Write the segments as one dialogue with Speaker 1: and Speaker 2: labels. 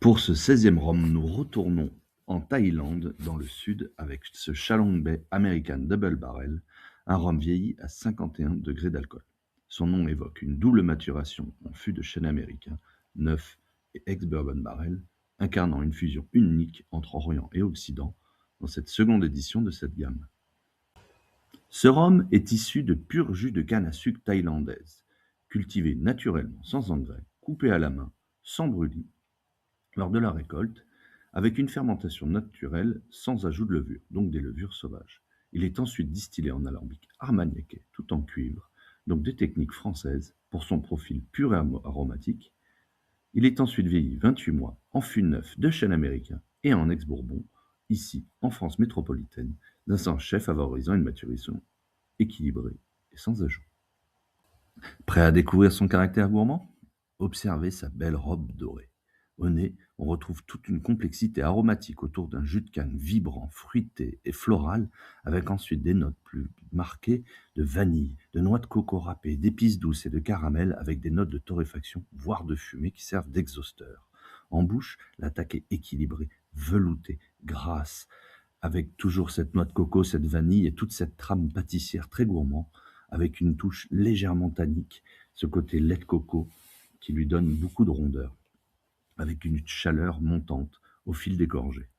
Speaker 1: Pour ce 16e rhum, nous retournons en Thaïlande, dans le sud, avec ce Chalong Bay American Double Barrel, un rhum vieilli à 51 degrés d'alcool. Son nom évoque une double maturation en fût de chêne américain, neuf et ex-bourbon barrel, incarnant une fusion unique entre Orient et Occident dans cette seconde édition de cette gamme. Ce rhum est issu de pur jus de canne à sucre thaïlandaise, cultivé naturellement sans engrais, coupé à la main, sans brûlis, lors de la récolte, avec une fermentation naturelle sans ajout de levure, donc des levures sauvages. Il est ensuite distillé en alambic armagnaquais, tout en cuivre, donc des techniques françaises pour son profil pur et aromatique. Il est ensuite vieilli 28 mois en fût neuf de chêne américain et en ex-bourbon, ici en France métropolitaine, dans un chai favorisant une maturation équilibrée et sans ajout. Prêt à découvrir son caractère gourmand? Observez sa belle robe dorée. Au nez, on retrouve toute une complexité aromatique autour d'un jus de canne vibrant, fruité et floral, avec ensuite des notes plus marquées de vanille, de noix de coco râpée, d'épices douces et de caramel, avec des notes de torréfaction, voire de fumée, qui servent d'exhausteur. En bouche, l'attaque est équilibrée, veloutée, grasse, avec toujours cette noix de coco, cette vanille et toute cette trame pâtissière très gourmand, avec une touche légèrement tannique, ce côté lait de coco qui lui donne beaucoup de rondeur, avec une chaleur montante au fil des gorgées.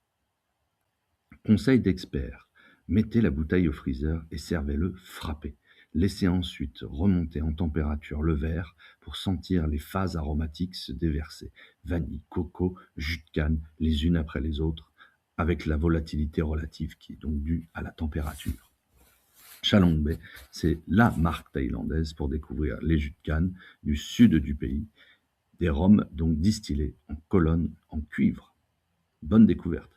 Speaker 1: Conseil d'expert, mettez la bouteille au freezer et servez-le frappé. Laissez ensuite remonter en température le verre pour sentir les phases aromatiques se déverser. Vanille, coco, jus de canne, les unes après les autres, avec la volatilité relative qui est donc due à la température. Chalong Bay, c'est la marque thaïlandaise pour découvrir les jus de canne du sud du pays, des rhums donc distillés en colonne en cuivre. Bonne découverte!